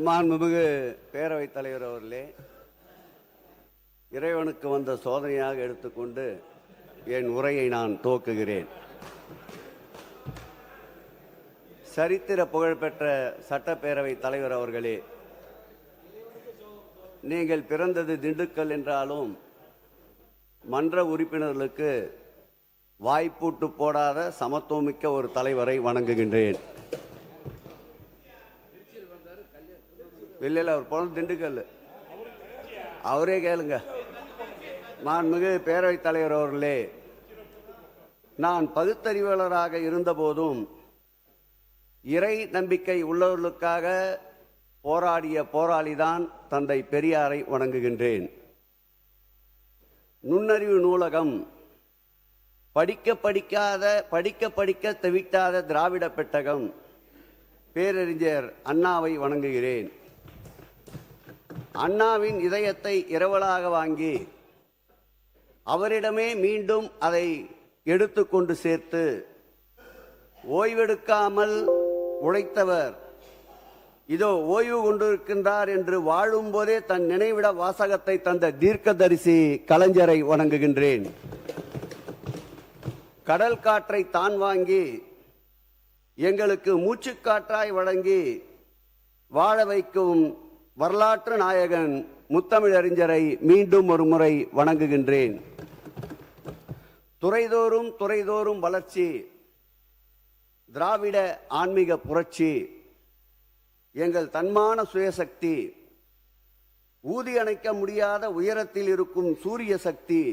மாண்புமிகு பேரவைத் தலைவர் அவர்களே, இறைவனுக்கு வந்த சோதனையாக எடுத்துக்கொண்டு என் உரையை நான் துவக்குகிறேன். சரித்திர புகழ்பெற்ற சட்டப்பேரவை தலைவர் அவர்களே, நீங்கள் பிறந்தது திண்டுக்கல் என்றாலும் மன்ற உறுப்பினர்களுக்கு வாய்ப்பூட்டு போடாத சமத்துவமிக்க ஒரு தலைவரை வணங்குகின்றேன். இல்லை, அவர் பிறந்த திண்டுக்கல், அவரே கேளுங்க. மாண்புமிகு பேரவைத் தலைவர் அவர்களே, நான் பகுத்தறிவாளராக இருந்தபோதும் இறை நம்பிக்கை உள்ளவர்களுக்காக போராடிய போராளிதான் தந்தை பெரியாரை வணங்குகின்றேன். நுண்ணறிவு நூலகம், படிக்க தவிட்டாத திராவிட பெட்டகம், பேரறிஞர் அண்ணாவை வணங்குகிறேன். அண்ணாவின் இதயத்தை இரவலாக வாங்கி அவரிடமே மீண்டும் அதை எடுத்துக்கொண்டு சேர்த்து ஓய்வெடுக்காமல் உழைத்தவர் இதோ ஓய்வு கொண்டிருக்கின்றார் என்று வாழும் போதே தன் நினைவிட வாசகத்தை தந்த தீர்க்கதரிசி கலைஞரை வணங்குகின்றேன். கடல் காற்றை தான் வாங்கி எங்களுக்கு மூச்சுக்காற்றாய் வழங்கி வாழ வைக்கும் வரலாற்று நாயகன் முத்தமிழறிஞரை மீண்டும் ஒரு முறை வணங்குகின்றேன். துறைதோறும் வளர்ச்சி, திராவிட ஆன்மீக புரட்சி, எங்கள் தன்மான சுயசக்தி, ஊதி அணைக்க முடியாத உயரத்தில் இருக்கும் சூரிய சக்தி,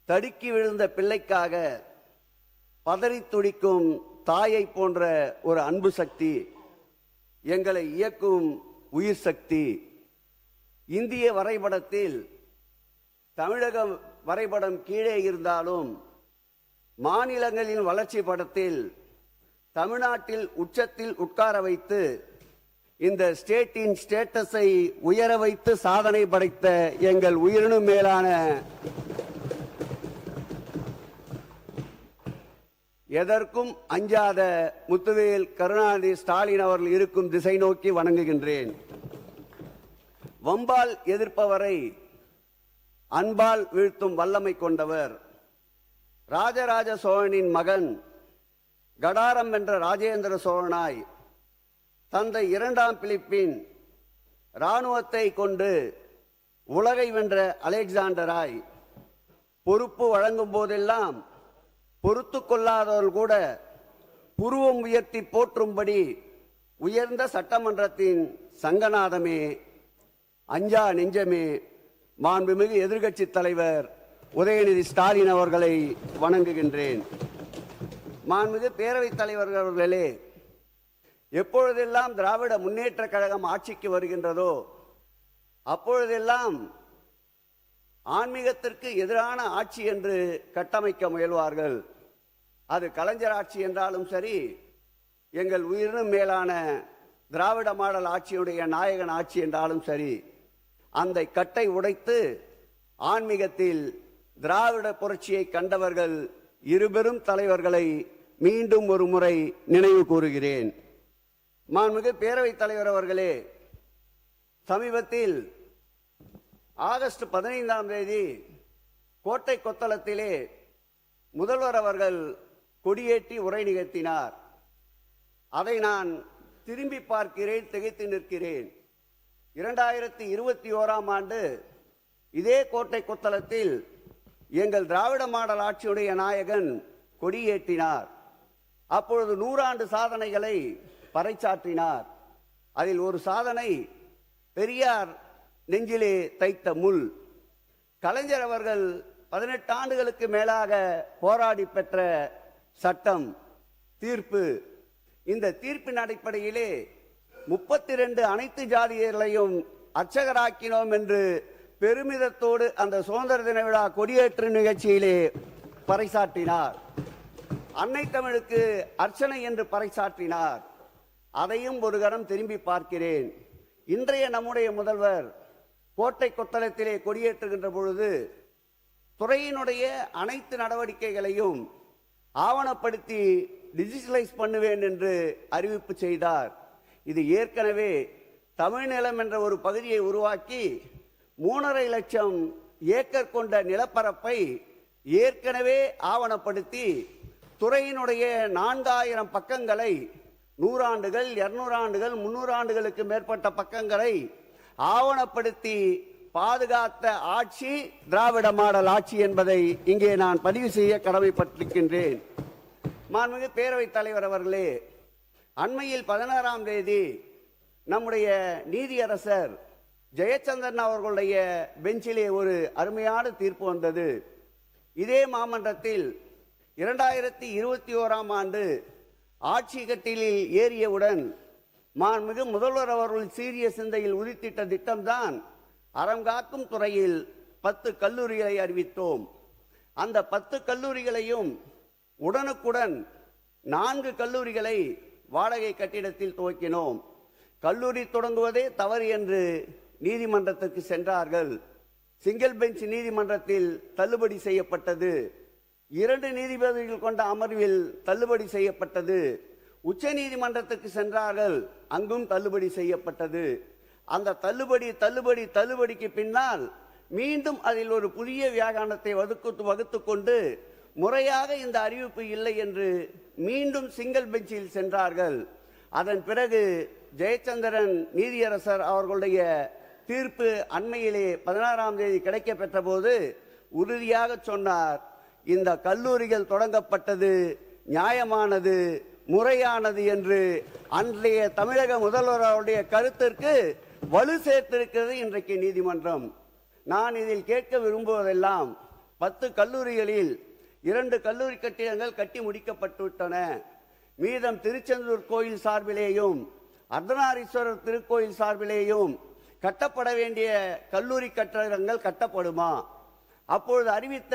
தடுக்கி விழுந்த பிள்ளைக்காக பதறி துடிக்கும் தாயை போன்ற ஒரு அன்பு சக்தி, எங்களை இயக்கும் உயிர் சக்தி. இந்திய வரைபடத்தில் தமிழக வரைபடம் கீழே இருந்தாலும் மாநிலங்களின் வளர்ச்சி படத்தில் தமிழ்நாட்டில் உச்சத்தில் உட்கார வைத்து இந்த ஸ்டேட்டின் ஸ்டேட்டஸை உயர வைத்து சாதனை படைத்த எங்கள் உயிரினும் மேலான எதற்கும் அஞ்சாத முத்துவேல் கருணாநிதி ஸ்டாலின் அவர்கள் இருக்கும் திசை நோக்கி வணங்குகின்றேன். வம்பால் எதிர்ப்பவரை அன்பால் வீழ்த்தும் வல்லமை கொண்டவர் ராஜராஜ சோழனின் மகன் கடாரம் என்ற ராஜேந்திர சோழனாய் தந்தை இரண்டாம் பிலிப்பின் இராணுவத்தை கொண்டு உலகை வென்ற அலெக்சாண்டராய் பொறுப்பு வழங்கும் போதெல்லாம் பொறுத்து கொள்ளாதவர்கள் கூட புருவம் உயர்த்தி போற்றும்படி உயர்ந்த சட்டமன்றத்தின் சங்கநாதமே, அஞ்சா நெஞ்சமே, மாண்புமிகு எதிர்க்கட்சி தலைவர் உதயநிதி ஸ்டாலின் அவர்களை வணங்குகின்றேன். மாண்புமிகு பேரவைத் தலைவர் அவர்களே, எப்பொழுதெல்லாம் திராவிட முன்னேற்ற கழகம் ஆட்சிக்கு வருகின்றதோ அப்பொழுதெல்லாம் ஆன்மீகத்திற்கு எதிரான ஆட்சி என்று கட்டமைக்க முயல்வார்கள். அது கலைஞர் ஆட்சி என்றாலும் சரி, எங்கள் உயிரினும் மேலான திராவிட மாடல் ஆட்சியுடைய நாயகன் ஆட்சி என்றாலும் சரி, அந்த கட்டை உடைத்து ஆன்மீகத்தில் திராவிட புரட்சியை கண்டவர்கள் இருபெரும் தலைவர்களை மீண்டும் ஒரு முறை நினைவு கூறுகிறேன். மாண்புமிகு பேரவைத் தலைவர் அவர்களே, சமீபத்தில் ஆகஸ்ட் 15ஆம் தேதி கோட்டை கொத்தளத்திலே முதல்வர் அவர்கள் கொடியேற்றி உரை நிகழ்த்தினார். அதை நான் திரும்பி பார்க்கிறேன், திகைத்து நிற்கிறேன். 2021ஆம் ஆண்டு இதே கோட்டை கொத்தளத்தில் எங்கள் திராவிட மாடல் ஆட்சியுடைய நாயகன் கொடியேற்றினார். அப்பொழுது 100 ஆண்டு சாதனைகளை பறைசாற்றினார். அதில் ஒரு சாதனை பெரியார் நெஞ்சிலே தைத்த முள். கலைஞர் அவர்கள் 18 ஆண்டுகளுக்கு மேலாக போராடி பெற்ற சட்டம், தீர்ப்பு. இந்த தீர்ப்பின் அடிப்படையிலே 32 அனைத்து ஜாதியர்களையும் அர்ச்சகராக்கினோம் என்று பெருமிதத்தோடு அந்த சுதந்திர தின விழா கொடியேற்று நிகழ்ச்சியிலே பறைசாற்றினார். அன்னை தமிழுக்கு அர்ச்சனை என்று பறைசாற்றினார். அதையும் ஒரு கணம் திரும்பி பார்க்கிறேன். இன்றைய நம்முடைய முதல்வர் கோட்டை கொத்தளத்திலே கொடியேற்றுகின்ற பொழுது துறையினுடைய அனைத்து நடவடிக்கைகளையும் ஆவணப்படுத்தி டிஜிட்டலைஸ் பண்ணுவேன் என்று அறிவிப்பு செய்தார். இது ஏற்கனவே தமிழ்நிலம் என்ற ஒரு பகுதியை உருவாக்கி 3.5 லட்சம் ஏக்கர் கொண்ட நிலப்பரப்பை ஏற்கனவே ஆவணப்படுத்தி துறையினுடைய 4000 பக்கங்களை 100 ஆண்டுகள் 200 ஆண்டுகள் 300 ஆண்டுகளுக்கு மேற்பட்ட பக்கங்களை ஆவணப்படுத்தி பாதுகாத்த ஆட்சி திராவிட மாடல் ஆட்சி என்பதை இங்கே நான் பதிவு செய்ய கடமைப்பட்டிருக்கின்றேன். மாண்புமிகு பேரவைத் தலைவர் அவர்களே, அண்மையில் 16ஆம் தேதி நம்முடைய நீதியரசர் ஜெயச்சந்திரன் அவர்களுடைய பெஞ்சிலே ஒரு அருமையான தீர்ப்பு வந்தது. இதே மாமன்றத்தில் 2021ஆம் ஆண்டு ஆட்சி கட்டிலில் ஏறியவுடன் மாண்புமிகு முதல்வர் அவர்கள் சீரிய சிந்தையில் உதித்திட்ட திட்டம்தான் அறம் காக்கும் துறையில் 10 கல்லூரிகளை அறிவித்தோம். அந்த 10 கல்லூரிகளையும் உடனுக்குடன் 4 கல்லூரிகளை வாடகை கட்டிடத்தில் துவக்கினோம். கல்லூரி தொடங்குவதே தவறு என்று நீதிமன்றத்திற்கு சென்றார்கள். சிங்கிள் பெஞ்ச் நீதிமன்றத்தில் தள்ளுபடி செய்யப்பட்டது. 2 நீதிபதிகள் கொண்ட அமர்வில் தள்ளுபடி செய்யப்பட்டது. உச்ச நீதிமன்றத்துக்கு சென்றார்கள், அங்கும் தள்ளுபடி செய்யப்பட்டது. அந்த தள்ளுபடிக்கு பின்னால் மீண்டும் அதில் ஒரு புதிய வியாகானத்தை வகுத்து கொண்டு முறையாக இந்த அறிவிப்பு இல்லை என்று மீண்டும் சிங்கிள் பெஞ்சில் சென்றார்கள். அதன் பிறகு ஜெயச்சந்திரன் நீதியரசர் அவர்களுடைய தீர்ப்பு அண்மையிலே 16ஆம் தேதி கிடைக்க பெற்ற போது உறுதியாக சொன்னார், இந்த கல்லூரிகள் தொடங்கப்பட்டது நியாயமானது, முறையானது என்று அன்றைய தமிழக முதல்வர் அவருடைய கருத்திற்கு வலு சேர்த்திருக்கிறது இன்றைக்கு நீதிமன்றம். நான் இதில் கேட்க விரும்புவதெல்லாம் 10 கல்லூரிகளில் 2 கல்லூரி கட்டிடங்கள் கட்டி முடிக்கப்பட்டுவிட்டன. மீதம் திருச்செந்தூர் கோயில் சார்பிலேயும் அர்த்தநாரீஸ்வரர் திருக்கோயில் சார்பிலேயும் கட்டப்பட வேண்டிய கல்லூரி கட்டடங்கள் கட்டப்படுமா? அப்பொழுது அறிவித்த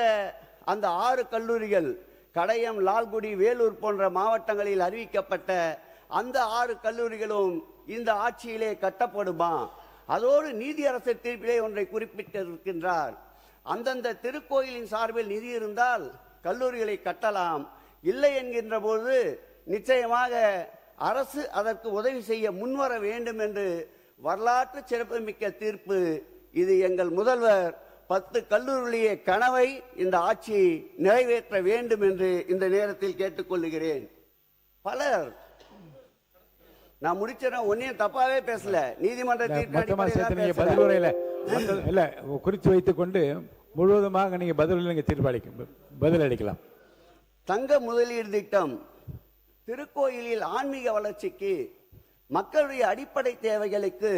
அந்த 6 கல்லூரிகள் கடையம், லால்குடி, வேலூர் போன்ற மாவட்டங்களில் அறிவிக்கப்பட்ட அந்த 6 கல்லூரிகளும் இந்த ஆட்சியிலே கட்டப்படுமா? அதோடு நீதியரசர் தீர்ப்பிலே ஒன்றை குறிப்பிட்டிருக்கின்றார். அந்தந்த திருக்கோயிலின் சார்பில் நிதி இருந்தால் கல்லூரிகளை கட்டலாம், இல்லை என்கின்ற போது நிச்சயமாக அரசு அதற்கு உதவி செய்ய முன்வர வேண்டும் என்று வரலாற்று சிறப்புமிக்க தீர்ப்பு இது. எங்கள் முதல்வர் 10 கல்லூரியுடைய கனவை இந்த ஆட்சி நிறைவேற்ற வேண்டும் என்று இந்த நேரத்தில் கேட்டுக்கொள்கிறேன். பலர் நான் முடிச்சிடறேன், ஒன்னையும் தப்பாவே பேசல, நீதிமன்ற குறித்து வைத்துக் கொண்டு முழுவதுமாக நீங்க பதில் அளிக்கலாம். தங்க முதலீடு திட்டம் திருக்கோயிலில் ஆன்மீக வளர்ச்சிக்கு, மக்களுடைய அடிப்படை தேவைகளுக்கு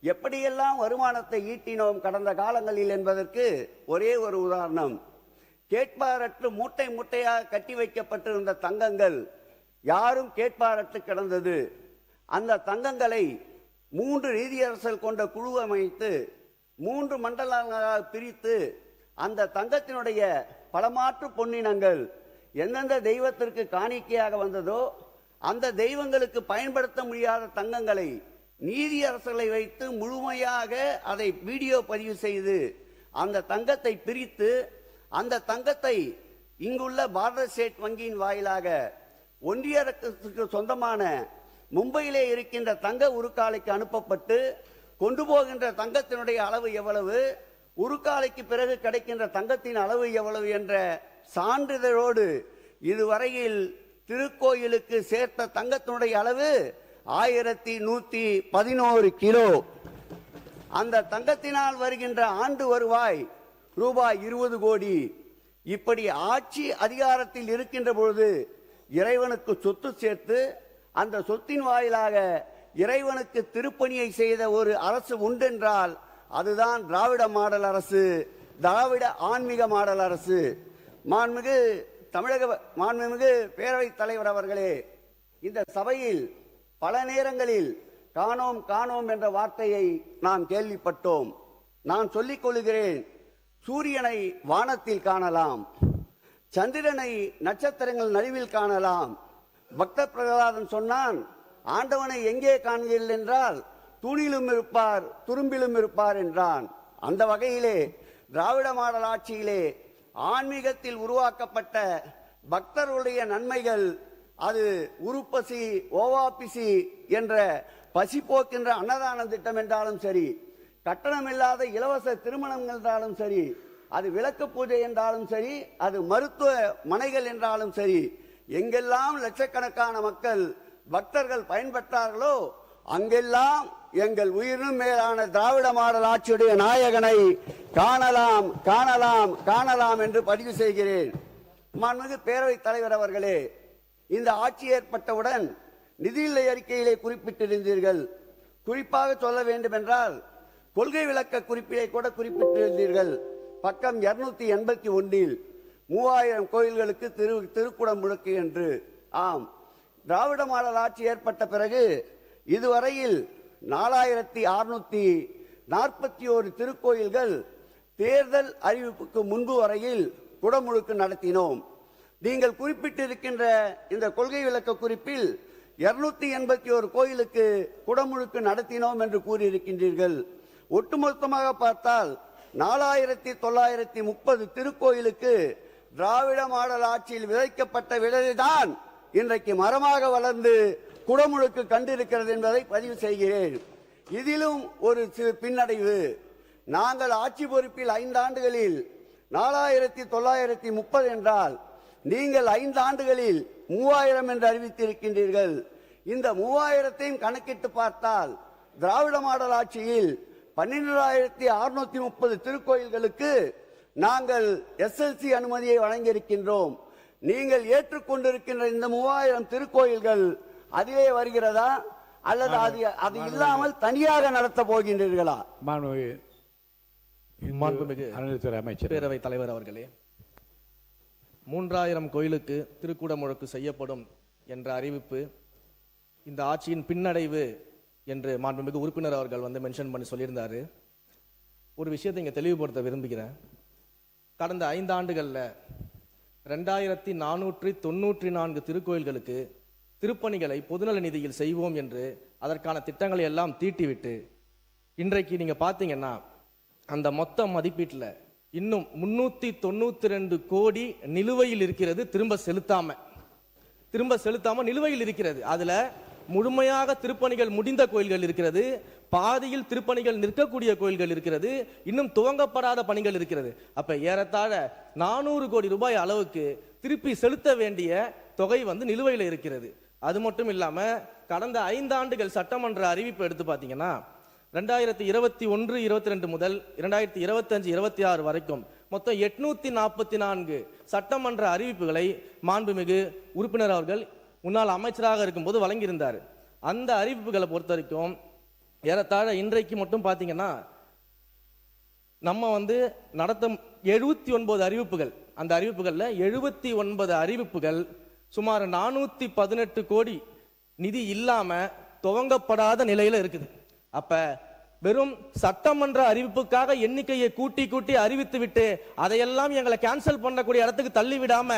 எப்படியெல்லாம் வருமானத்தை ஈட்டினோம் கடந்த காலங்களில் என்பதற்கு ஒரே ஒரு உதாரணம். கேட்பாரற்று மூட்டை மூட்டையாக கட்டி வைக்கப்பட்டிருந்த தங்கங்கள் யாரும் கேட்பாரற்று கிடந்தது. அந்த தங்கங்களை 3 நீதியரசர்கள் கொண்ட குழு அமைத்து 3 மண்டலங்களாக பிரித்து அந்த தங்கத்தினுடைய பலமாற்று பொன்னினங்கள் எந்தெந்த தெய்வத்திற்கு காணிக்கையாக வந்ததோ அந்த தெய்வங்களுக்கு பயன்படுத்த முடியாத தங்கங்களை நீதியரசர்களை வைத்து முழுமையாக அதை வீடியோ பதிவு செய்து அந்த தங்கத்தை பிரித்து அந்த தங்கத்தை இங்குள்ள பாரத ஸ்டேட் வங்கியின் வாயிலாக ஒன்றிய அரசுக்கு சொந்தமான மும்பையிலே இருக்கின்ற தங்க உருக்காலைக்கு அனுப்பப்பட்டு கொண்டு போகின்ற தங்கத்தினுடைய அளவு எவ்வளவு, உருக்காலைக்கு பிறகு கிடைக்கின்ற தங்கத்தின் அளவு எவ்வளவு என்ற சான்றிதழோடு இதுவரையில் திருக்கோயிலுக்கு சேர்த்த தங்கத்தினுடைய அளவு 1111 கிலோ. அந்த தங்கத்தினால் வருகின்ற ஆண்டு வருவாய் ரூபாய் 20 கோடி. இப்படி ஆட்சி அதிகாரத்தில் இருக்கின்ற பொழுது இறைவனுக்கு சொத்து சேர்த்து அந்த சொத்தின் வாயிலாக இறைவனுக்கு திருப்பணியை செய்த ஒரு அரசு உண்டென்றால் அதுதான் திராவிட மாடல் அரசு, திராவிட ஆன்மீக மாடல் அரசு. மாண்புமிகு பேரவைத் தலைவர் அவர்களே, இந்த சபையில் பல நேரங்களில் காணோம் காணோம் என்ற வார்த்தையை நாம் கேள்விப்பட்டோம். நான் சொல்லிக் கொள்கிறேன், சூரியனை வானத்தில் காணலாம், சந்திரனை நட்சத்திரங்கள் நடுவில் காணலாம். பக்த பிரகலாதன் சொன்னான், ஆண்டவனை எங்கே காண்கிறீர்கள் என்றால் தூணிலும் இருப்பார் துரும்பிலும் இருப்பார் என்றான். அந்த வகையிலே திராவிட மாடல் ஆட்சியிலே ஆன்மீகத்தில் உருவாக்கப்பட்ட பக்தர்களுடைய நன்மைகள் அது உருப்பசி ஓவாபிசி என்ற பசி போக்கின்ற அன்னதான திட்டம் என்றாலும் சரி, கட்டணமில்லாத இலவச திருமணம் என்றாலும் சரி, அது விளக்கு பூஜை என்றாலும் சரி, அது மருத்துவ மனைகள் என்றாலும் சரி, எங்கெல்லாம் லட்சக்கணக்கான மக்கள் பக்தர்கள் பயன்பெற்றார்களோ அங்கெல்லாம் எங்கள் உயிரினும் மேலான திராவிட மாடல் ஆட்சியுடைய நாயகனை காணலாம் காணலாம் காணலாம் என்று பதிவு செய்கிறேன். மாண்புமிகு பேரவைத் தலைவர் அவர்களே, இந்த ஆட்சி ஏற்பட்டவுடன் நிதிநிலை அறிக்கையிலே குறிப்பிட்டிருந்தீர்கள். குறிப்பாக சொல்ல வேண்டும் என்றால் கொள்கை விளக்க குறிப்பிலே கூட குறிப்பிட்டிருந்தீர்கள். பக்கம் 281 3000 கோயில்களுக்கு திருக்குடம் முழுக்கு என்று. ஆம், திராவிட மாடல் ஆட்சி ஏற்பட்ட பிறகு இதுவரையில் 4641 திருக்கோயில்கள் தேர்தல் அறிவிப்புக்கு முன்பு வரையில் குடமுழுக்கு நடத்தினோம். நீங்கள் குறிப்பிட்டிருக்கின்ற இந்த கொள்கை விளக்க குறிப்பில் 281 கோயிலுக்கு குடமுழுக்கு நடத்தினோம் என்று கூறியிருக்கின்றீர்கள். ஒட்டுமொத்தமாக பார்த்தால் 4930 திருக்கோயிலுக்கு திராவிட மாடல் ஆட்சியில் விதைக்கப்பட்ட விதைதான் இன்றைக்கு மரமாக வளர்ந்து குடமுழுக்கு கண்டிருக்கிறது என்பதை பதிவு செய்கிறேன். இதிலும் ஒரு சிறு பின்னடைவு. நாங்கள் ஆட்சி பொறுப்பில் 5 ஆண்டுகளில் 4930 என்றால் நீங்கள் 5 ஆண்டுகளில் 3000 என்று அறிவித்திருக்கின்றீர்கள். இந்த 3000ஐயும் கணக்கிட்டு பார்த்தால் திராவிட மாடல் ஆட்சியில் 12630 திருக்கோயில்களுக்கு நாங்கள் எஸ்எல்சி அனுமதியை வழங்கியிருக்கின்றோம். நீங்கள் ஏற்றுக்கொண்டிருக்கின்ற இந்த 3000 திருக்கோயில்கள் அதிலே வருகிறதா அல்லது அது இல்லாமல் தனியாக நடத்த போகின்றீர்களா? மாண்புமிகு அமைச்சர் பேரவைத் தலைவர் அவர்களே, 3000 கோயிலுக்கு திருக்குட முழுக்கு செய்யப்படும் என்ற அறிவிப்பு இந்த ஆட்சியின் பின்னடைவு என்று மாண்புமிகு உறுப்பினர் அவர்கள் மென்ஷன் பண்ணி சொல்லியிருந்தாரு. ஒரு விஷயத்தை இங்கே தெளிவுபடுத்த விரும்புகிறேன். கடந்த 5 ஆண்டுகளில் 2494 திருக்கோயில்களுக்கு திருப்பணிகளை பொதுநல நிதியில் செய்வோம் என்று அதற்கான திட்டங்களை எல்லாம் தீட்டிவிட்டு இன்றைக்கு நீங்க பார்த்தீங்கன்னா அந்த மொத்த மதிப்பீட்டில் இன்னும் 392 கோடி நிலுவையில் இருக்கிறது. திரும்ப செலுத்தாம நிலுவையில் இருக்கிறது. அதுல முழுமையாக திருப்பணிகள் முடிந்த கோயில்கள் இருக்கிறது, பாதியில் திருப்பணிகள் நிற்கக்கூடிய கோயில்கள் இருக்கிறது, இன்னும் துவங்கப்படாத பணிகள் இருக்கிறது. அப்ப ஏறத்தாழ 400 கோடி ரூபாய் அளவுக்கு திருப்பி செலுத்த வேண்டிய தொகை நிலுவையில் இருக்கிறது. அது மட்டும் இல்லாம கடந்த 5 ஆண்டுகள் சட்டமன்ற அறிவிப்பு எடுத்து பார்த்தீங்கன்னா 2021-22 முதல் 2025-26 வரைக்கும் மொத்தம் 844 சட்டமன்ற அறிவிப்புகளை மாண்புமிகு உறுப்பினர் அவர்கள் முன்னாள் அமைச்சராக இருக்கும்போது வழங்கியிருந்தார். அந்த அறிவிப்புகளை பொறுத்த வரைக்கும் ஏறத்தாழ இன்றைக்கு மட்டும் பார்த்தீங்கன்னா நம்ம நடத்தும் 79 அறிவிப்புகள், அந்த அறிவிப்புகளில் 79 அறிவிப்புகள் சுமார் 418 கோடி நிதி இல்லாம துவங்கப்படாத நிலையில இருக்குது. அப்ப வெறும் சட்டமன்ற அறிவிப்புக்காக எண்ணிக்கையை கூட்டி அறிவித்து விட்டு அதையெல்லாம் எங்களை கேன்சல் பண்ணக்கூடிய இடத்துக்கு தள்ளி விடாம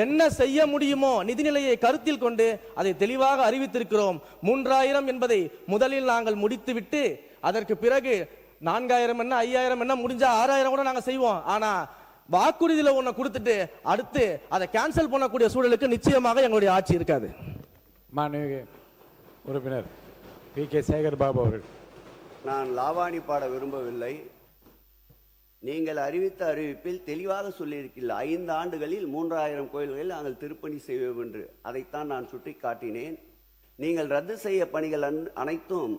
என்ன செய்ய முடியுமோ நிதிநிலையை கருத்தில் கொண்டு அதை தெளிவாக அறிவித்திருக்கிறோம். 3000 என்பதை முதலில் நாங்கள் முடித்துவிட்டு அதற்கு பிறகு 4000 என்ன 5000 என்ன முடிஞ்சா 6000 கூட நாங்க செய்வோம். ஆனா வாக்குறுதியில ஒண்ணு கொடுத்துட்டு அடுத்து அதை கேன்சல் பண்ணக்கூடிய சூழலுக்கு நிச்சயமாக எங்களுடைய ஆட்சி இருக்காது. மாண்புமிகு உறுப்பினர் பி.கே. சேகர் பாபு அவர்கள். நான் லாவாணி பாட விரும்பவில்லை. நீங்கள் அறிவித்த அறிவிப்பில் தெளிவாக சொல்லியிருக்கீர்கள் 5 ஆண்டுகளில் 3000 கோயில்களில் நாங்கள் திருப்பணி செய்வோம் என்று. அதைத்தான் நான் சுட்டி காட்டினேன். நீங்கள் ரத்து செய்ய பணிகள் அனைத்தும்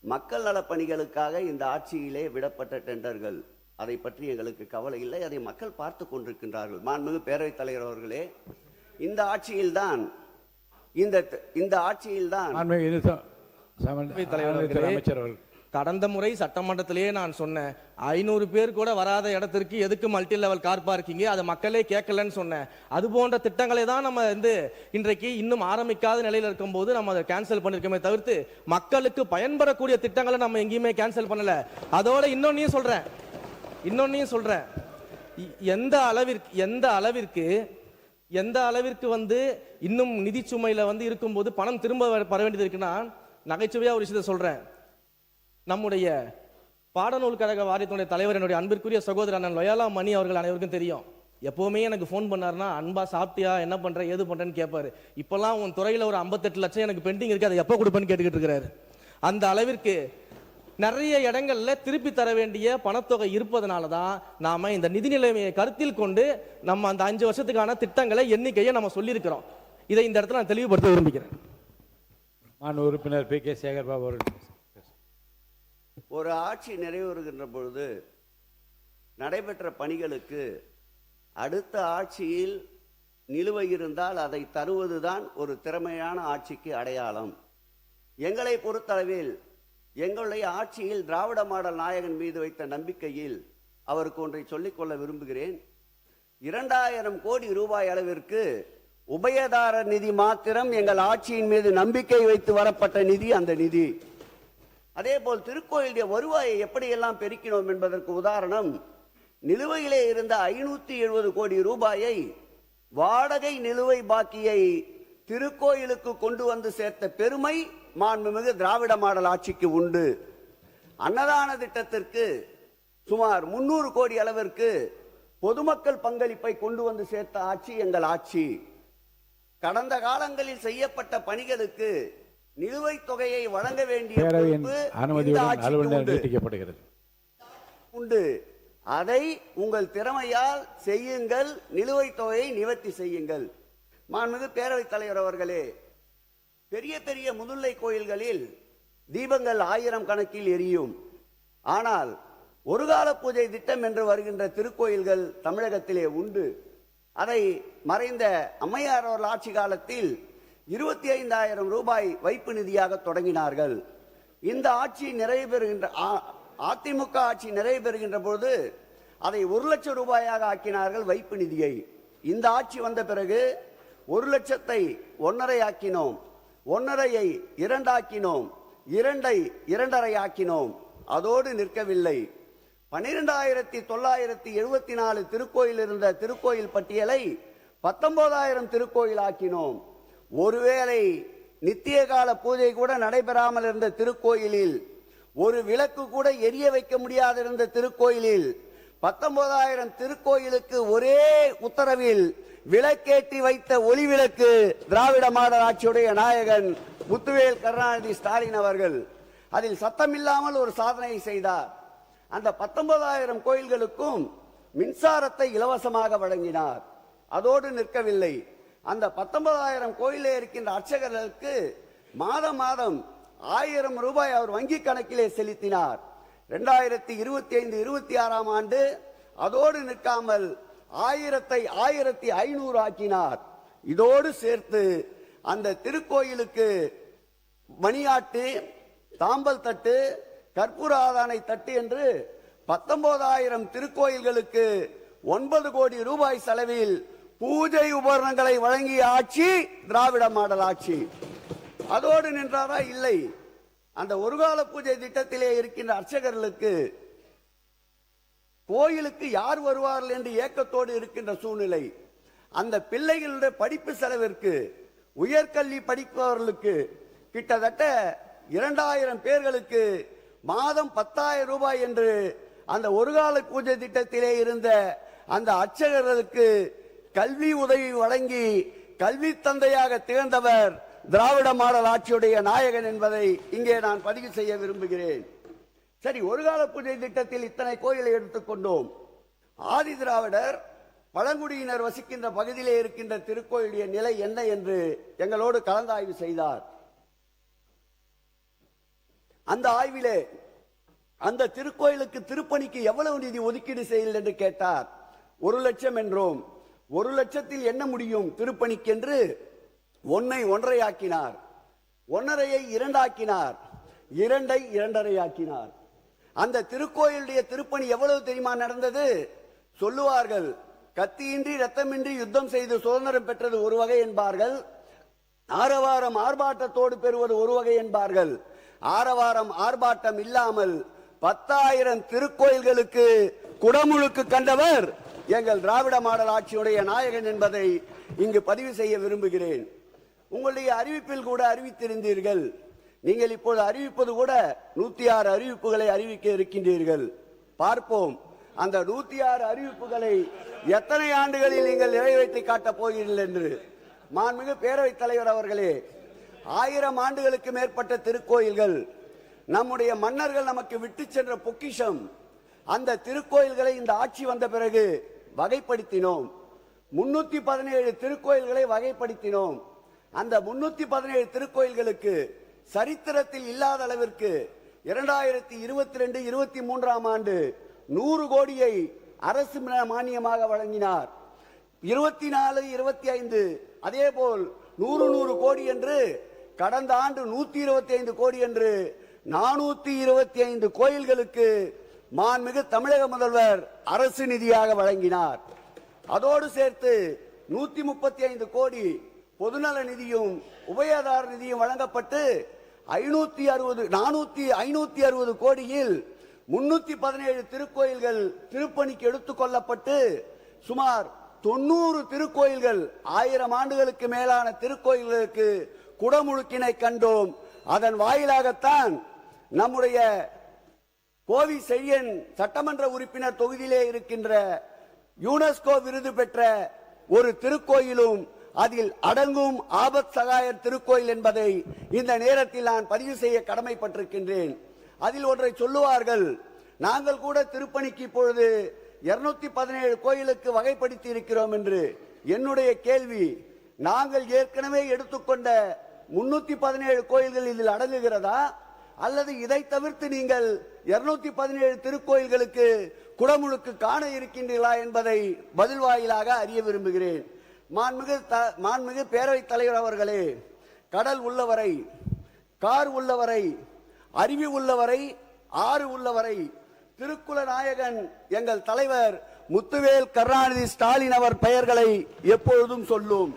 மக்கள் நல பணிகளுக்காக இந்த ஆட்சியிலே விடப்பட்ட டெண்டர்கள். அதை பற்றி எங்களுக்கு கவலை இல்லை, அதை மக்கள் பார்த்து கொண்டிருக்கின்றார்கள். மாண்புமிகு பேரவைத் தலைவர் அவர்களே, இந்த ஆட்சியில்தான் அமைச்சர் அவர்கள் கடந்த முறை சட்டமன்றத்திலேயே நான் சொன்னேன் 500 பேர் கூட வராத இடத்திற்கு எதுக்கு மல்டி லெவல் கார் பார்க்கிங், அதை மக்களே கேட்கலன்னு சொன்னேன். அது போன்ற திட்டங்களை தான் நம்ம இன்றைக்கு இன்னும் ஆரம்பிக்காத நிலையில் இருக்கும்போது நம்ம அதை கேன்சல் பண்ணிருக்கோமே தவிர்த்து மக்களுக்கு பயன்படக்கூடிய திட்டங்களை நம்ம எங்கேயுமே கேன்சல் பண்ணல. அதோட இன்னொன்னையும் சொல்றேன், எந்த அளவிற்கு இன்னும் நிதி சுமையில இருக்கும்போது பணம் திரும்ப வர வேண்டியது இருக்குன்னா, நகைச்சுவையா ஒரு விஷயத்தை சொல்றேன். நம்முடைய பாடநூல் கழக வாரியத்தினுடைய தலைவர் என்னுடைய அன்பிற்குரிய சகோதரர் அண்ணன் லொயாலா மணி அவர்கள் அனைவருக்கும் தெரியும். எப்பவுமே எனக்கு ஃபோன் பண்ணாருன்னா அன்பா சாப்பிட்டியா, என்ன பண்ற, ஏது பண்றேன்னு கேட்பாரு. இப்பெல்லாம் உன் துறையில ஒரு 58 லட்சம் எனக்கு பெண்டிங் இருக்கு, அதை எப்போ கொடுப்பேன்னு கேட்டுக்கிட்டு இருக்கிறாரு. அந்த அளவிற்கு நிறைய இடங்கள்ல திருப்பி தர வேண்டிய பணத்தொகை இருப்பதனால தான் நாம இந்த நிதி நிலைமையை கருத்தில் கொண்டு நம்ம அந்த 5 வருஷத்துக்கான திட்டங்களை எண்ணிக்கையை நம்ம சொல்லியிருக்கிறோம். இதை இந்த இடத்துல நான் தெளிவுபடுத்த விரும்புகிறேன். மாண்பு உறுப்பினர் பி.கே. சேகர் பாபு அவர்கள். ஒரு ஆட்சி நிறைவேறுகின்ற பொழுது நடைபெற்ற பணிகளுக்கு அடுத்த ஆட்சியில் நிலுவை இருந்தால் அதை தருவதுதான் ஒரு திறமையான ஆட்சிக்கு அடையாளம். எங்களை பொறுத்தளவில் எங்களுடைய ஆட்சியில் திராவிட மாடல் நாயகன் மீது வைத்த நம்பிக்கையில் அவருக்கு ஒன்றை சொல்லிக்கொள்ள விரும்புகிறேன். 2000 கோடி ரூபாய் அளவிற்கு உபயதாரர் நிதி மாத்திரம் எங்கள் ஆட்சியின் மீது நம்பிக்கை வைத்து வரப்பட்ட நிதி அந்த நிதி. அதேபோல் திருக்கோயிலுடைய வருவாயை எப்படியெல்லாம் பெருக்கினோம் என்பதற்கு உதாரணம், நிலுவையிலே இருந்த 570 கோடி ரூபாயை வாடகை நிலுவை பாக்கியை திருக்கோயிலுக்கு கொண்டு வந்து சேர்த்த பெருமை மாண்புமிகு திராவிட மாடல் ஆட்சிக்கு உண்டு. அன்னதான திட்டத்திற்கு சுமார் 300 கோடி அளவிற்கு பொதுமக்கள் பங்களிப்பை கொண்டு வந்து சேர்த்த ஆட்சி எங்கள் ஆட்சி. கடந்த காலங்களில் செய்யப்பட்ட பணிகளுக்கு நிலுவைத் தொகையை வழங்க வேண்டிய உண்டு. அதை உங்கள் திறமையால் செய்யுங்கள், நிலுவைத் தொகையை நிவர்த்தி செய்யுங்கள். மாண்புமிகு பேரவைத் தலைவர் அவர்களே, பெரிய பெரிய முதுல்லை கோயில்களில் தீபங்கள் 1000 கணக்கில் எரியும். ஆனால் ஒரு கால பூஜை திட்டம் என்று வருகின்ற திருக்கோயில்கள் தமிழகத்திலே உண்டு. அதை மறைந்த அம்மையார் அவர்கள் ஆட்சி காலத்தில் 25,000 ரூபாய் வைப்பு நிதியாக தொடங்கினார்கள். இந்த ஆட்சி நிறைவு பெறுகின்ற அதிமுக ஆட்சி நிறைவு பெறுகின்ற போது அதை 1 லட்சம் ரூபாயாக ஆக்கினார்கள் வைப்பு நிதியை. இந்த ஆட்சி வந்த பிறகு 1 லட்சத்தை 1.5 ஆக்கினோம், 1.5ஐ 2 ஆக்கினோம், 2ஐ 2.5 ஆக்கினோம். அதோடு நிற்கவில்லை. 12,974 திருக்கோயில் இருந்த திருக்கோயில் பட்டியலை 19,000 திருக்கோயில் ஆக்கினோம். ஒருவேளை நித்திய கால பூஜை கூட நடைபெறாமல் இருந்த திருக்கோயிலில், ஒரு விளக்கு கூட எரிய வைக்க முடியாத இருந்த திருக்கோயிலில் 19,000 திருக்கோயிலுக்கு ஒரே உத்தரவில் விளக்கேற்றி வைத்த ஒளி விளக்கு திராவிட மாடல் ஆட்சியுடைய நாயகன் முத்துவேல் கருணாநிதி ஸ்டாலின் அவர்கள். அதில் சத்தமில்லாமல் ஒரு சாதனையை செய்தார். அந்த 19,000 கோயில்களுக்கும் மின்சாரத்தை இலவசமாக வழங்கினார். அதோடு நிற்கவில்லை. அந்த 19,000 கோயிலே இருக்கின்ற அர்ச்சகர்களுக்கு மாதம் மாதம் 1000 ரூபாய் அவர் வங்கி கணக்கிலே செலுத்தினார். 2025-26 ஆண்டு அதோடு நிற்காமல் 1000ஐ 1500 ஆக்கினார். இதோடு சேர்த்து அந்த திருக்கோயிலுக்கு மணியாட்டு, தாம்பல் தட்டு, கற்பூர ஆதானை தட்டு என்று 19,000 திருக்கோயில்களுக்கு 9 கோடி ரூபாய் செலவில் பூஜை உபகரணங்களை வழங்கிய ஆட்சி திராவிட மாடல் ஆட்சி. அதோடு நின்றாரா? இல்லை. அந்த ஒரு கால பூஜை திட்டத்திலே இருக்கின்ற அர்ச்சகர்களுக்கு கோயிலுக்கு யார் வருவார்கள் என்று ஏக்கத்தோடு இருக்கின்ற சூழ்நிலை. அந்த பிள்ளைகளுடைய படிப்பு செலவிற்கு, உயர்கல்வி படிப்பவர்களுக்கு கிட்டத்தட்ட 2000 பேர்களுக்கு மாதம் 10,000 ரூபாய் என்று அந்த ஒரு கால பூஜை திட்டத்திலே இருந்த அந்த அர்ச்சகர்களுக்கு கல்வி உதவி வழங்கி கல்வி தந்தையாக திகழ்ந்தவர் திராவிட மாடல் ஆட்சியுடைய நாயகன் என்பதை இங்கே நான் பதிவு செய்ய விரும்புகிறேன். சரி, ஒரு கால பூஜை திட்டத்தில் இத்தனை கோயிலை எடுத்துக்கொண்டோம். ஆதி திராவிடர் பழங்குடியினர் வசிக்கின்ற பகுதியிலே இருக்கின்ற திருக்கோயிலுடைய நிலை என்ன என்று எங்களோடு கலந்தாய்வு செய்தார். அந்த ஆய்விலே அந்த திருக்கோயிலுக்கு திருப்பணிக்கு எவ்வளவு நிதி ஒதுக்கீடு செய்யல் என்று கேட்டார். 1 லட்சம் என்றோம். 1 லட்சத்தில் என்ன முடியும் திருப்பணிக்கு என்று 1ஐ 1.5 ஆக்கினார், 1.5ஐ 2 ஆக்கினார், 2ஐ 2.5 ஆக்கினார். அந்த திருக்கோயிலுடைய திருப்பணி எவ்வளவு தெரியுமா நடந்தது? சொல்லுவார்கள், கத்தியின்றி ரத்தமின்றி யுத்தம் செய்து சுதந்திரம் பெற்றது ஒரு வகை என்பார்கள், ஆரவாரம் ஆர்ப்பாட்டத்தோடு பெறுவது ஒரு வகை என்பார்கள். ஆரவாரம் ஆர்ப்பாட்டம் இல்லாமல் 10,000 திருக்கோயில்களுக்கு குடமுழுக்கு கண்டவர் எங்கள் திராவிட மாடல் ஆட்சியுடைய நாயகன் என்பதை இங்கு பதிவு செய்ய விரும்புகிறேன். உங்களுடைய அறிவிப்பில் கூட அறிவித்திருந்தீர்கள். நீங்கள் இப்போது அறிவிப்பது கூட 106 அறிவிப்புகளை அறிவிக்க இருக்கின்றீர்கள். பார்ப்போம் அந்த 106 அறிவிப்புகளை எத்தனை ஆண்டுகளில் நீங்கள் நிறைவேற்றி காட்டப் போகிறீர்கள் என்று. மாண்புமிகு பேரவைத் தலைவர் அவர்களே, 1000 ஆண்டுகளுக்கு மேற்பட்ட திருக்கோயில்கள், நம்முடைய மன்னர்கள் நமக்கு விட்டு சென்ற பொக்கிஷம். அந்த திருக்கோயில்களை இந்த ஆட்சி வந்த பிறகு வகைப்படுத்தினோம். 317 திருக்கோயில்களை வகைப்படுத்தினோம். அந்த 317 திருக்கோயில்களுக்கு சரித்திரத்தில் இல்லாத அளவிற்கு 2022-23 ஆண்டு 100 கோடியை அரசு மானியமாக வழங்கினார். 24-25 அதேபோல் 100 கோடி என்று, கடந்த ஆண்டு 125 கோடி என்று 425 கோயில்களுக்கு மாண்புமிகு தமிழக முதல்வர் அரசு நிதியாக வழங்கினார். அதோடு சேர்த்து 135 கோடி பொதுநல நிதியும் உபயதார நிதியும் வழங்கப்பட்டு 560 கோடியில் 317 திருக்கோயில்கள் திருப்பணிக்கு எடுத்துக் கொள்ளப்பட்டு சுமார் 90 திருக்கோயில்கள் 1000 ஆண்டுகளுக்கு மேலான திருக்கோயில்களுக்கு குடமுழுக்கினை கண்டோம். அதன் வாயிலாகத்தான் நம்முடைய கோவி செழியன் சட்டமன்ற உறுப்பினர் தொகுதியிலே இருக்கின்ற யுனெஸ்கோ விருது பெற்ற ஒரு திருக்கோயிலும் அதில் அடங்கும் ஆபத் சகாயர் திருக்கோயில் என்பதை இந்த நேரத்தில் நான் பதிவு செய்ய கடமைப்பட்டிருக்கின்றேன். அதில் ஒன்றை சொல்லுவார்கள், நாங்கள் கூட திருப்பணிக்கு இப்பொழுது 217 கோயிலுக்கு வகைப்படுத்தி இருக்கிறோம் என்று. என்னுடைய கேள்வி, நாங்கள் ஏற்கனவே எடுத்துக்கொண்ட 317 கோயில்கள் இதில் அடங்குகிறதா, அல்லது இதை தவிர்த்து நீங்கள் 217 திருக்கோயில்களுக்கு குடமுழுக்கு காண இருக்கின்றீர்களா என்பதை பதில் வாயிலாக அறிய விரும்புகிறேன். மாண்புமிகு பேரவைத் தலைவர் அவர்களே, கடல் உள்ளவரை, கார் உள்ளவரை, அருவி உள்ளவரை, ஆறு உள்ளவரை திருக்குல நாயகன் எங்கள் தலைவர் முத்துவேல் கருணாநிதி ஸ்டாலின் அவர் பெயர்களை எப்பொழுதும் சொல்லும்.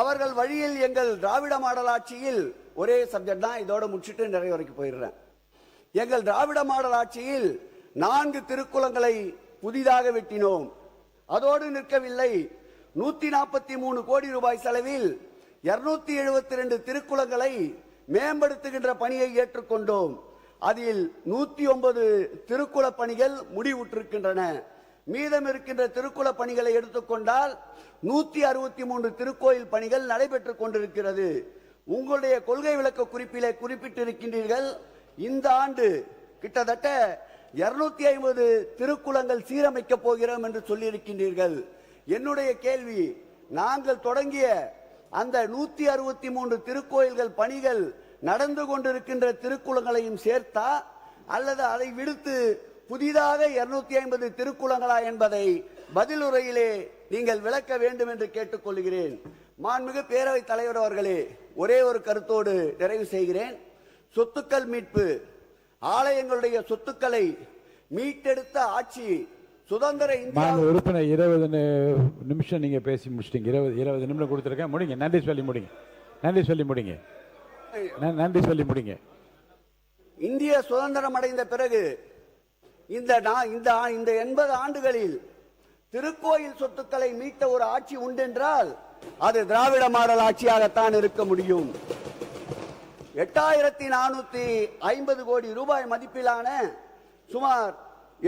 அவர்கள் வழியில் எங்கள் திராவிட மாடல் ஆட்சியில், ஒரே சப்ஜெக்ட் தான், இதோட முடிச்சுட்டு நிறைய வரைக்கும் போயிடுறேன். எங்கள் திராவிட மாடல் ஆட்சியில் 4 திருக்குளங்களை புதிதாக வெட்டினோம். அதோடு நிற்கவில்லை, 143 கோடி ரூபாய் செலவில் 272 திருக்குளங்களை மேம்படுத்துகின்ற பணியை ஏற்றுக்கொண்டோம். அதில் 109 திருக்குள பணிகள் முடிவுற்றிருக்கின்றன. மீதம் இருக்கின்ற திருக்குள பணிகளை எடுத்துக்கொண்டால் 163 திருக்கோயில் பணிகள் நடைபெற்றுக் கொண்டிருக்கிறது. உங்களுடைய கொள்கை விளக்க குறிப்பிலே குறிப்பிட்டிருக்கின்றீர்கள், இந்த ஆண்டு கிட்டத்தட்ட 250 திருக்குளங்கள் சீரமைக்க போகிறோம் என்று சொல்லியிருக்கின்றீர்கள். என்னுடைய கேள்வி, நாங்கள் தொடங்கிய அந்த 163 திருக்கோயில்கள் பணிகள் நடந்து கொண்டிருக்கின்ற திருக்குளங்களையும் சேர்த்தா, அல்லது அதை விடுத்து புதிதாக 250 திருக்குளங்களா என்பதை பதிலுரையிலே நீங்கள் விளக்க வேண்டும் என்று கேட்டுக்கொள்கிறேன். மாண்புமிகு பேரவைத் தலைவர் அவர்களே, ஒரே ஒரு கருத்தோடு நிறைவு செய்கிறேன். சொத்துக்கள் மீட்பு, ஆலயங்களுடைய சொத்துக்களை மீட்டெடுத்த ஆட்சி சுதந்திர இந்தியா. உறுப்பினர் 20 நிமிஷம் நீங்க பேசி முடிச்சிட்டீங்க. 20 நிமிடம் கொடுத்திருக்கேன், முடிங்க. நன்றி சொல்லி முடிங்க. இந்திய சுதந்திரம் அடைந்த பிறகு இந்த 80 ஆண்டுகளில் திருக்கோயில் சொத்துக்களை மீட்ட ஒரு ஆட்சி உண்டென்றால் அது திராவிட மாடல் ஆட்சியாகத்தான் இருக்க முடியும். 8450 கோடி ரூபாய் மதிப்பிலான சுமார்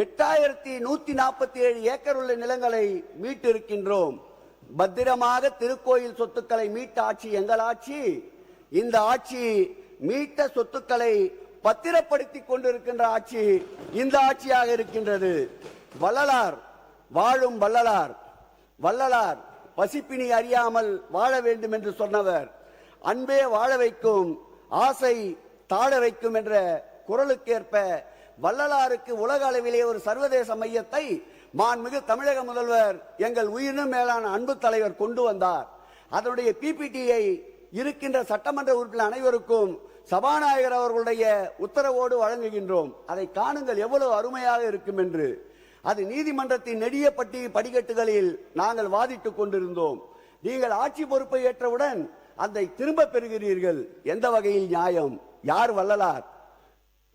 8147 ஏக்கர் உள்ள நிலங்களை மீட்டிருக்கின்றோம். பத்திரமாக திருக்கோயில் சொத்துக்களை மீட்ட ஆட்சி எங்கள் ஆட்சி. இந்த ஆட்சி மீட்ட சொத்துக்களை பத்திரப்படுத்திக் கொண்டிருக்கின்ற ஆட்சி இந்த ஆட்சியாக இருக்கின்றது. வள்ளலார், வாழும் வள்ளலார் பசிப்பினி அறியாமல் வாழ வேண்டும் என்று சொன்னவர். அன்பே வாழ வைக்கும், ஆசை தாழ வைக்கும் என்ற குரலுக்கேற்ப வள்ளலாருக்கு உலக அளவிலே ஒரு சர்வதேச மையத்தை மாண்புமிகு தமிழக முதல்வர் எங்கள் உயிரினும் மேலான அன்பு தலைவர் கொண்டு வந்தார். அதனுடைய பிபிடியை இருக்கின்ற சட்டமன்ற உறுப்பினர் அனைவருக்கும் சபாநாயகர் அவர்களுடைய உத்தரவோடு வழங்குகின்றோம். அதை காணுங்கள், எவ்வளவு அருமையாக இருக்கும் என்று. அது நீதிமன்றத்தின் நெடிய படிக்கட்டுகளில் நாங்கள் வாதிட்டுக் கொண்டிருந்தோம். நீங்கள் ஆட்சி பொறுப்பை ஏற்றவுடன் அதை திரும்ப பெறுகிறீர்கள். எந்த வகையில் நியாயம்? யார் வள்ளலார்?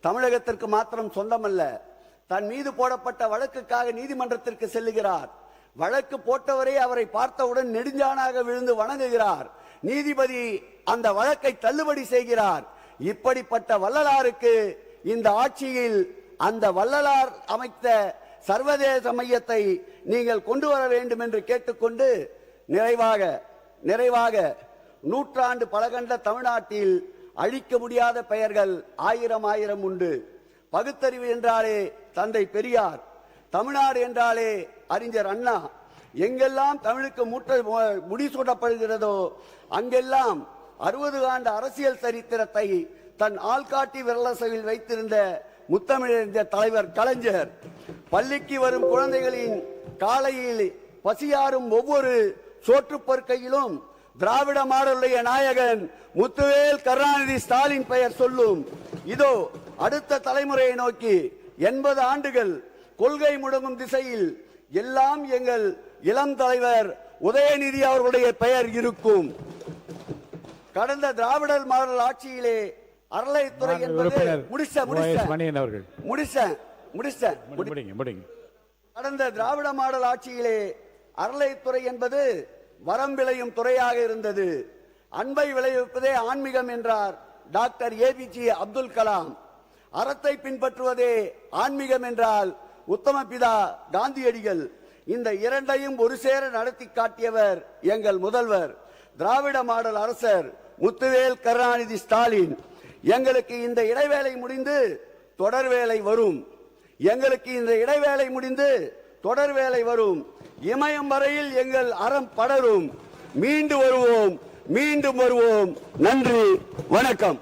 தமிழகத்திற்கு மாத்திரம் சொந்தமல்ல. தன் மீது போடப்பட்ட வழக்குக்காக நீதிமன்றத்திற்கு செல்லுகிறார். வழக்கு போட்டவரே அவரை பார்த்தவுடன் நெடுஞ்சானாக விழுந்து வணங்குகிறார். நீதிபதி அந்த வழக்கை தள்ளுபடி செய்கிறார். இப்படிப்பட்ட வள்ளலாருக்கு இந்த ஆட்சியில் அந்த வள்ளலார் அமைத்த சர்வதேச மையத்தை நீங்கள் கொண்டு வர வேண்டும் என்று கேட்டுக்கொண்டு நிறைவாக நூற்றாண்டு பழகண்ட தமிழ்நாட்டில் அழிக்க முடியாத பெயர்கள் ஆயிரம் உண்டு. பகுத்தறிவு என்றாலே தந்தை பெரியார், தமிழ்நாடு என்றாலே அறிஞர் அண்ணா. எங்கெல்லாம் தமிழுக்கு முடிசூட்டப்படுகிறதோ அங்கெல்லாம் 60 ஆண்டு அரசியல் சரித்திரத்தை தன் ஆள்காட்டி விரலசையில் வைத்திருந்த முத்தமிழறிஞர் தலைவர் கலைஞர். பள்ளிக்கு வரும் குழந்தைகளின் காலையில் பசியாரும் ஒவ்வொரு சோற்றுப்பருக்கையிலும் திராவிட மாடலுடைய நாயகன் முத்துவேல் கருணாநிதி ஸ்டாலின் பெயர் சொல்லும். இதோ அடுத்த தலைமுறையை நோக்கி 80 ஆண்டுகள் கொள்கை முடங்கும் திசையில் எல்லாம் எங்கள் இளம் தலைவர் உதயநிதி அவர்களுடைய பெயர் இருக்கும். கடந்த திராவிடர் மாடல் ஆட்சியிலே அறளைத்துறை என்பது கடந்த திராவிட மாடல் ஆட்சியிலே அறளைத்துறை என்பது வரம் விளையும் துறையாக இருந்தது. அன்பை விளைவிப்பதே ஆன்மீகம் என்றார் டாக்டர் APJ அப்துல் கலாம். அறத்தை பின்பற்றுவதே ஆன்மீகம் என்றால் உத்தம பிதா காந்தியடிகள். இந்த இரண்டையும் ஒரு சேர நடத்தி காட்டியவர் எங்கள் முதல்வர் திராவிட மாடல் அரசர் முத்துவேல் கருணாநிதி ஸ்டாலின். எங்களுக்கு இந்த இடைவேளை முடிந்து தொடர் வேலை வரும். இமயம் வரையில் எங்கள் அறம் படரும். மீண்டும் வருவோம். நன்றி, வணக்கம்.